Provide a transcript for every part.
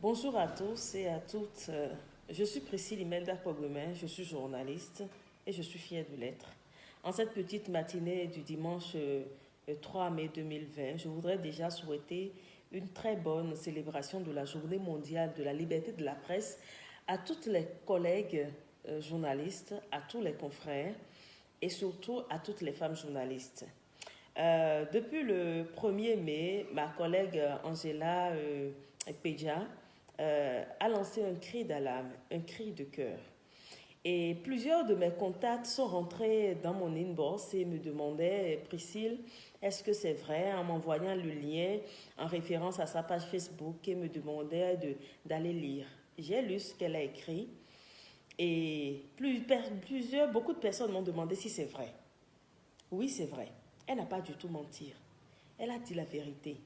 Bonjour à tous et à toutes. Je suis Priscille Imelda Pogomé, je suis journaliste et je suis fière de l'être. En cette petite matinée du dimanche 3 mai 2020, je voudrais déjà souhaiter une très bonne célébration de la Journée mondiale de la liberté de la presse à toutes les collègues journalistes, à tous les confrères et surtout à toutes les femmes journalistes. Depuis le 1er mai, ma collègue Angela Pédia a lancé un cri d'alarme, un cri de cœur. Et plusieurs de mes contacts sont rentrés dans mon inbox et me demandaient, Priscille, est-ce que c'est vrai, en m'envoyant le lien en référence à sa page Facebook, et me demandaient d'aller lire. J'ai lu ce qu'elle a écrit et beaucoup de personnes m'ont demandé si c'est vrai. Oui, c'est vrai. Elle n'a pas du tout menti. Elle a dit la vérité.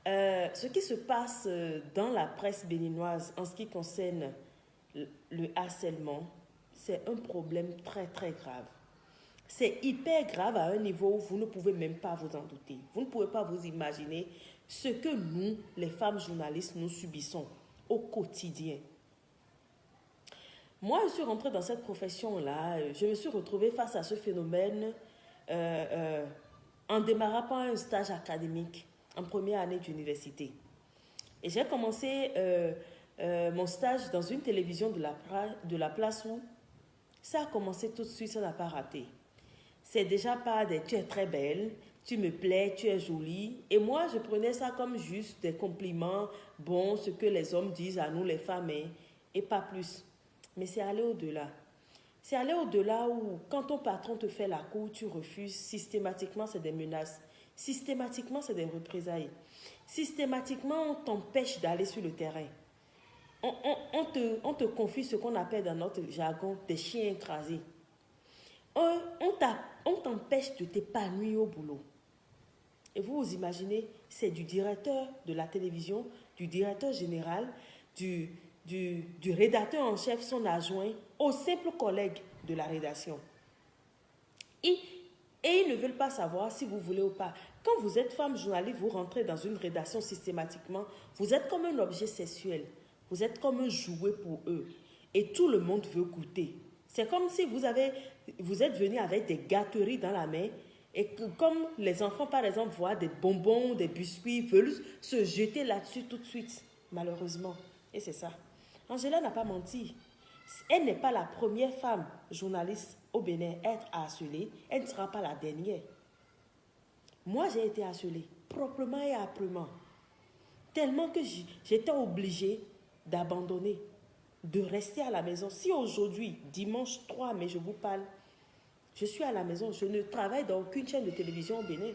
Ce qui se passe dans la presse béninoise en ce qui concerne le harcèlement, c'est un problème très très grave. C'est hyper grave à un niveau où vous ne pouvez même pas vous en douter. Vous ne pouvez pas vous imaginer ce que nous, les femmes journalistes, nous subissons au quotidien. Moi, je suis rentrée dans cette profession-là, je me suis retrouvée face à ce phénomène en démarrant par un stage académique en première année d'université. Et j'ai commencé mon stage dans une télévision de la place où ça a commencé tout de suite, ça n'a pas raté. C'est déjà pas des « tu es très belle », « tu me plais »,« tu es jolie ». Et moi, je prenais ça comme juste des compliments, bon, ce que les hommes disent à nous, les femmes, et pas plus. Mais c'est aller au-delà. C'est aller au-delà où, quand ton patron te fait la cour, tu refuses, systématiquement, c'est des menaces. Systématiquement, c'est des représailles. Systématiquement, on t'empêche d'aller sur le terrain. On te confie ce qu'on appelle dans notre jargon des chiens écrasés. On t'empêche de t'épanouir au boulot. Et vous vous imaginez, c'est du directeur de la télévision, du directeur général, du rédacteur en chef, son adjoint, aux simples collègues de la rédaction. Et ils ne veulent pas savoir si vous voulez ou pas. Quand vous êtes femme journaliste, vous rentrez dans une rédaction systématiquement, vous êtes comme un objet sexuel. Vous êtes comme un jouet pour eux. Et tout le monde veut goûter. C'est comme si vous êtes venu avec des gâteries dans la main et que comme les enfants, par exemple, voient des bonbons, des biscuits, veulent se jeter là-dessus tout de suite, malheureusement. Et c'est ça. Angela n'a pas menti. Elle n'est pas la première femme journaliste au Bénin à être harcelée. Elle ne sera pas la dernière. Moi, j'ai été harcelée, proprement et âprement. Tellement que j'étais obligée d'abandonner, de rester à la maison. Si aujourd'hui, dimanche 3 mai, je vous parle, je suis à la maison, je ne travaille dans aucune chaîne de télévision au Bénin.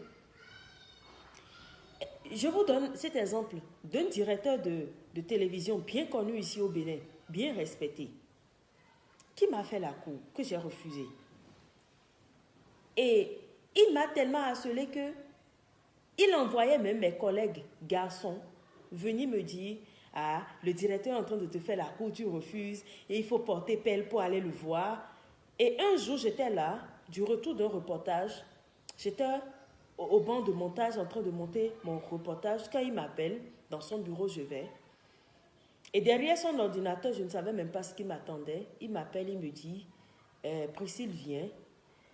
Je vous donne cet exemple d'un directeur de télévision bien connu ici au Bénin, bien respecté, qui m'a fait la cour, que j'ai refusé. Et il m'a tellement harcelé que il envoyait même mes collègues garçons venir me dire « Ah, le directeur est en train de te faire la cour, tu refuses, et il faut porter pelle pour aller le voir. » Et un jour, j'étais là, du retour d'un reportage, j'étais au banc de montage en train de monter mon reportage. Quand il m'appelle, dans son bureau, je vais. Et derrière son ordinateur, je ne savais même pas ce qui m'attendait. Il m'appelle, il me dit « Priscille, viens. »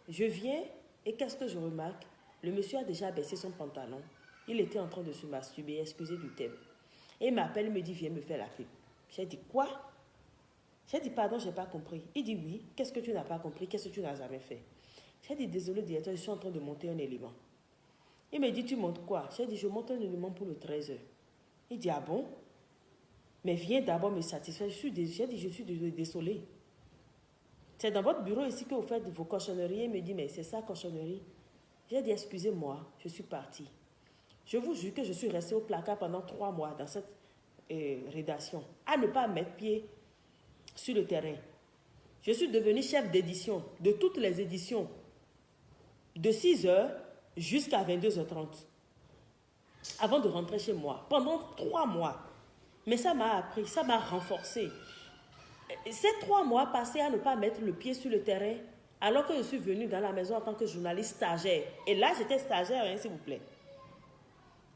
Je viens et qu'est-ce que je remarque? Le monsieur a déjà baissé son pantalon. Il était en train de se masturber, excusez du thème. Et il m'appelle, il me dit, viens me faire la pipe. J'ai dit, quoi? J'ai dit, pardon, je n'ai pas compris. Il dit, oui, qu'est-ce que tu n'as pas compris? Qu'est-ce que tu n'as jamais fait? J'ai dit, désolé, directeur, je suis en train de monter un élément. Il me dit, tu montes quoi? J'ai dit, je monte un élément pour le 13h. Il dit, ah bon? Mais viens d'abord me satisfaire. J'ai dit, je suis désolé. C'est dans votre bureau ici que vous faites vos cochonneries. Il me dit, mais c'est ça, cochonnerie? J'ai dit, excusez-moi, je suis partie. Je vous jure que je suis restée au placard pendant 3 mois dans cette rédaction, à ne pas mettre pied sur le terrain. Je suis devenue chef d'édition de toutes les éditions, de 6h jusqu'à 22h30, avant de rentrer chez moi, pendant 3 mois. Mais ça m'a appris, ça m'a renforcé. Ces 3 mois passés à ne pas mettre le pied sur le terrain, alors que je suis venue dans la maison en tant que journaliste stagiaire. Et là, j'étais stagiaire, hein, s'il vous plaît.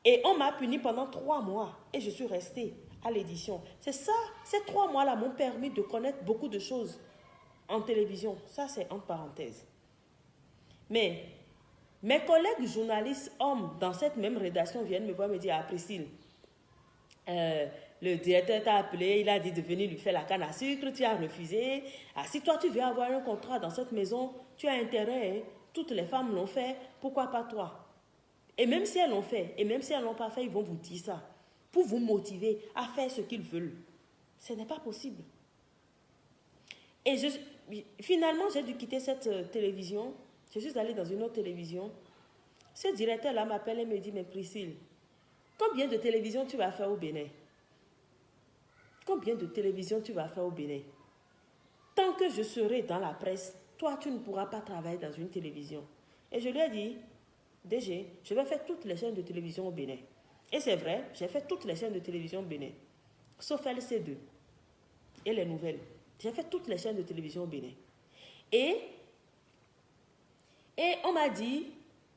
Et on m'a puni pendant 3 mois. Et je suis restée à l'édition. C'est ça, ces 3 mois-là m'ont permis de connaître beaucoup de choses en télévision. Ça, c'est entre parenthèses. Mais mes collègues journalistes hommes dans cette même rédaction viennent me voir me dire, ah Priscille, le directeur t'a appelé, il a dit de venir lui faire la canne à sucre, tu as refusé. Ah, si toi tu veux avoir un contrat dans cette maison, tu as intérêt, hein? Toutes les femmes l'ont fait, pourquoi pas toi? Et même si elles l'ont fait, et même si elles ne l'ont pas fait, ils vont vous dire ça, pour vous motiver à faire ce qu'ils veulent. Ce n'est pas possible. Et finalement, j'ai dû quitter cette télévision. Je suis allée dans une autre télévision. Ce directeur-là m'appelle et me dit, mais Priscille, combien de télévisions tu vas faire au Bénin? Combien de télévisions tu vas faire au Bénin? Tant que je serai dans la presse, toi, tu ne pourras pas travailler dans une télévision. Et je lui ai dit, DG, je vais faire toutes les chaînes de télévision au Bénin. Et c'est vrai, j'ai fait toutes les chaînes de télévision au Bénin, sauf LC2 et les nouvelles. J'ai fait toutes les chaînes de télévision au Bénin. Et on m'a dit,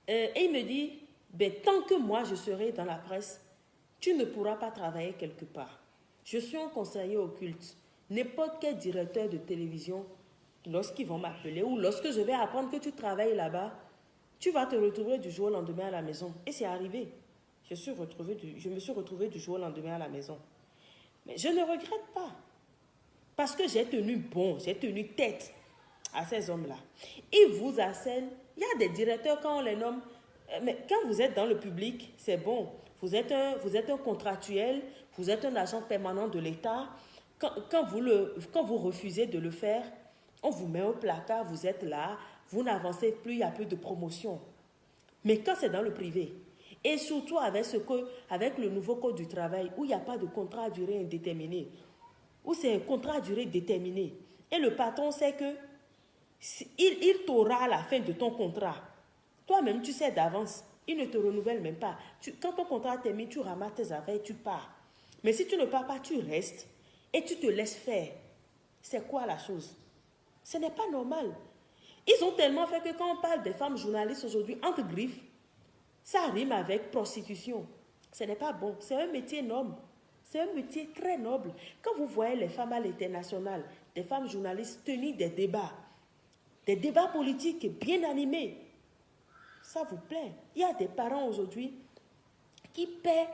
et il me dit, ben, tant que moi je serai dans la presse, tu ne pourras pas travailler quelque part. Je suis un conseiller occulte. N'importe quel directeur de télévision, lorsqu'ils vont m'appeler ou lorsque je vais apprendre que tu travailles là-bas, tu vas te retrouver du jour au lendemain à la maison. Et c'est arrivé. Je me suis retrouvée du jour au lendemain à la maison. Mais je ne regrette pas. Parce que j'ai tenu tête à ces hommes-là. Ils vous harcèlent. Il y a des directeurs, quand on les nomme, mais quand vous êtes dans le public, c'est bon. Vous êtes un contractuel, vous êtes un agent permanent de l'État. Quand vous refusez de le faire, on vous met au placard, vous êtes là, vous n'avancez plus, il n'y a plus de promotion. Mais quand c'est dans le privé, et surtout avec le nouveau code du travail, où il n'y a pas de contrat à durée indéterminée, où c'est un contrat à durée déterminée, et le patron sait que il t'aura à la fin de ton contrat. Toi-même, tu sais d'avance, il ne te renouvelle même pas. Quand ton contrat termine, tu ramasses tes affaires et tu pars. Mais si tu ne pars pas, tu restes et tu te laisses faire. C'est quoi la chose? Ce n'est pas normal. Ils ont tellement fait que quand on parle des femmes journalistes aujourd'hui, entre griffes, ça rime avec prostitution. Ce n'est pas bon. C'est un métier noble. C'est un métier très noble. Quand vous voyez les femmes à l'international, des femmes journalistes tenir des débats politiques bien animés, ça vous plaît. Il y a des parents aujourd'hui qui paient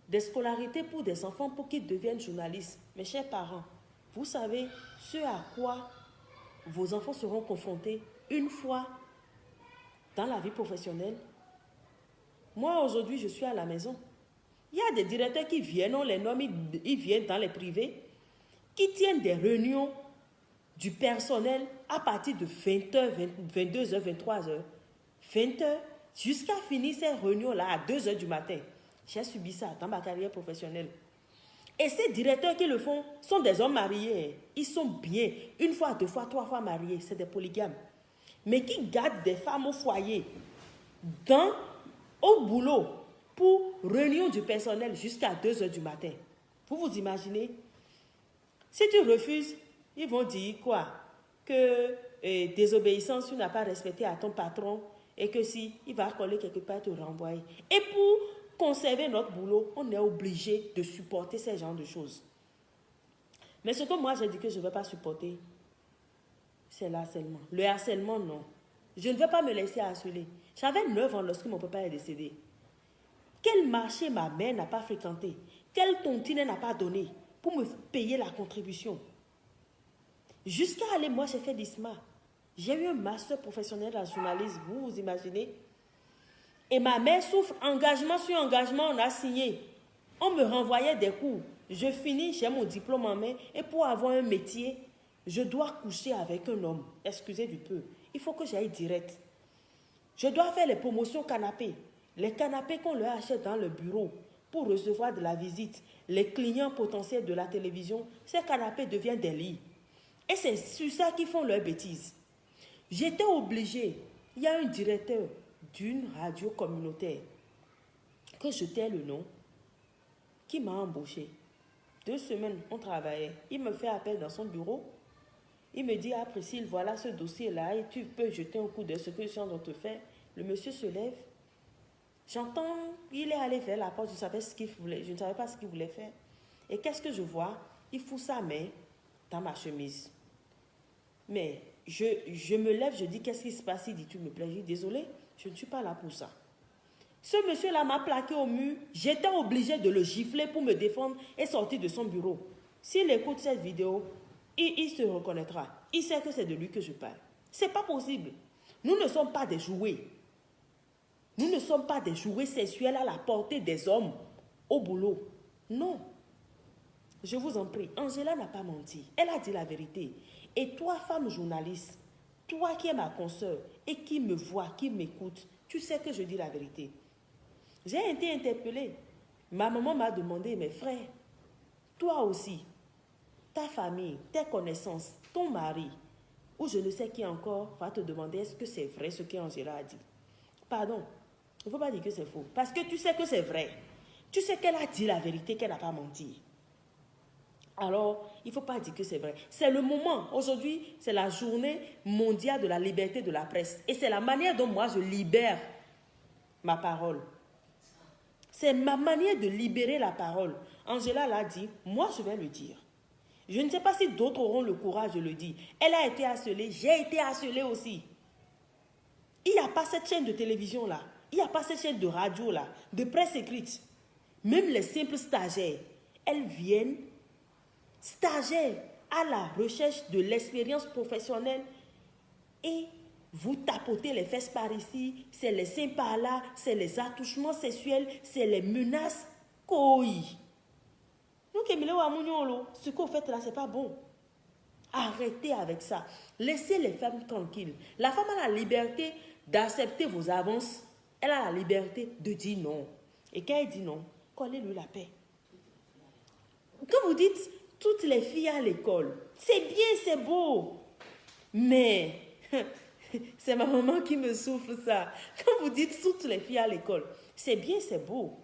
des scolarités pour des enfants pour qu'ils deviennent journalistes. Mes chers parents, vous savez ce à quoi vos enfants seront confrontés une fois dans la vie professionnelle. Moi, aujourd'hui, je suis à la maison. Il y a des directeurs qui viennent, on les nomme, ils viennent dans les privés, qui tiennent des réunions du personnel à partir de 20h, 22h, 23h. 20h, jusqu'à finir ces réunions-là à 2h du matin. J'ai subi ça dans ma carrière professionnelle. Et ces directeurs qui le font sont des hommes mariés. Ils sont bien. Une fois, 2 fois, 3 fois mariés. C'est des polygames. Mais qui gardent des femmes au foyer, au boulot, pour réunion du personnel jusqu'à 2h du matin. Vous vous imaginez? Si tu refuses, ils vont dire quoi? Que désobéissance, tu n'as pas respecté à ton patron et que si il va coller quelque part, te renvoyer. Et pour conserver notre boulot, on est obligé de supporter ces genres de choses. Mais ce que moi j'ai dit que je ne vais pas supporter, c'est le harcèlement. Le harcèlement, non. Je ne vais pas me laisser harceler. J'avais 9 ans lorsque mon papa est décédé. Quel marché ma mère n'a pas fréquenté? Quelle tontine elle n'a pas donné pour me payer la contribution? Jusqu'à aller, moi j'ai fait l'ISMA. J'ai eu un master professionnel en journalisme, vous vous imaginez? Et ma mère souffre, engagement sur engagement, on a signé. On me renvoyait des cours. Je finis, j'ai mon diplôme en main. Et pour avoir un métier, je dois coucher avec un homme. Excusez du peu. Il faut que j'aille direct. Je dois faire les promotions canapés. Les canapés qu'on leur achète dans le bureau pour recevoir de la visite. Les clients potentiels de la télévision, ces canapés deviennent des lits. Et c'est sur ça qu'ils font leurs bêtises. J'étais obligée. Il y a un directeur d'une radio communautaire, que je tais le nom, qui m'a embauché. 2 semaines, on travaillait. Il me fait appel dans son bureau. Il me dit, ah Priscille, voilà ce dossier-là et tu peux jeter un coup de ce que je suis en train de te faire. Le monsieur se lève. J'entends, il est allé vers la porte, je ne savais pas ce qu'il voulait faire. Et qu'est-ce que je vois? Il fout sa main dans ma chemise. Mais je me lève, je dis, qu'est-ce qui se passe? Il dit, tu me plais. Je dis, désolé, je ne suis pas là pour ça. Ce monsieur-là m'a plaqué au mur. J'étais obligée de le gifler pour me défendre et sortir de son bureau. S'il écoute cette vidéo, il se reconnaîtra. Il sait que c'est de lui que je parle. Ce n'est pas possible. Nous ne sommes pas des jouets. Nous ne sommes pas des jouets sexuels à la portée des hommes au boulot. Non. Je vous en prie, Angela n'a pas menti. Elle a dit la vérité. Et toi, femme journaliste, toi qui es ma consoeur et qui me vois, qui m'écoute, tu sais que je dis la vérité. J'ai été interpellée. Ma maman m'a demandé, mes frères, toi aussi, ta famille, tes connaissances, ton mari, ou je ne sais qui encore, va te demander est-ce que c'est vrai ce qu'Angela a dit. Pardon, il ne faut pas dire que c'est faux. Parce que tu sais que c'est vrai. Tu sais qu'elle a dit la vérité, qu'elle n'a pas menti. Alors, il ne faut pas dire que c'est vrai. C'est le moment. Aujourd'hui, c'est la journée mondiale de la liberté de la presse. Et c'est la manière dont moi je libère ma parole. C'est ma manière de libérer la parole. Angela l'a dit, moi je vais le dire. Je ne sais pas si d'autres auront le courage de le dire. Elle a été harcelée, j'ai été harcelée aussi. Il n'y a pas cette chaîne de télévision là. Il n'y a pas cette chaîne de radio là, de presse écrite. Même les simples stagiaires, elles viennent stagiaires à la recherche de l'expérience professionnelle et vous tapotez les fesses par ici, c'est les seins par là, c'est les attouchements sexuels, c'est les menaces. Koi. Ce que vous faites là, c'est pas bon. Arrêtez avec ça. Laissez les femmes tranquilles. La femme a la liberté d'accepter vos avances. Elle a la liberté de dire non. Et quand elle dit non, collez-lui la paix. Quand vous dites toutes les filles à l'école, c'est bien, c'est beau. Mais c'est ma maman qui me souffle ça. Quand vous dites toutes les filles à l'école, c'est bien, c'est beau.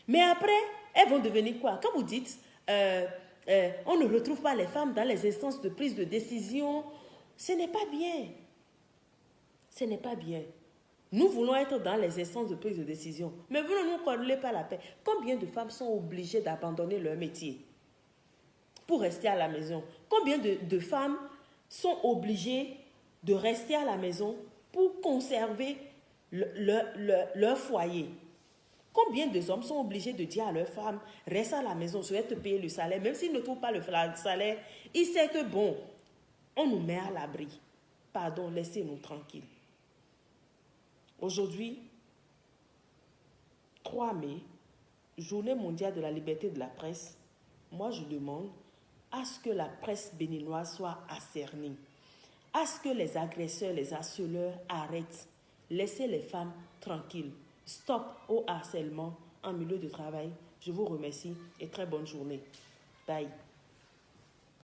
Mais après, elles vont devenir quoi? Quand vous dites, on ne retrouve pas les femmes dans les instances de prise de décision, ce n'est pas bien. Ce n'est pas bien. Nous voulons être dans les instances de prise de décision, mais vous ne nous collez pas la paix. Combien de femmes sont obligées d'abandonner leur métier pour rester à la maison? Combien de femmes sont obligées de rester à la maison pour conserver leur foyer? Combien d'hommes sont obligés de dire à leurs femmes, reste à la maison, je vais te payer le salaire, même s'ils ne trouvent pas le salaire, ils savent que bon, on nous met à l'abri. Pardon, laissez-nous tranquilles. Aujourd'hui, 3 mai, journée mondiale de la liberté de la presse, moi je demande à ce que la presse béninoise soit assernie, à ce que les agresseurs, les harceleurs arrêtent, laissez les femmes tranquilles. Stop au harcèlement en milieu de travail. Je vous remercie et très bonne journée. Bye.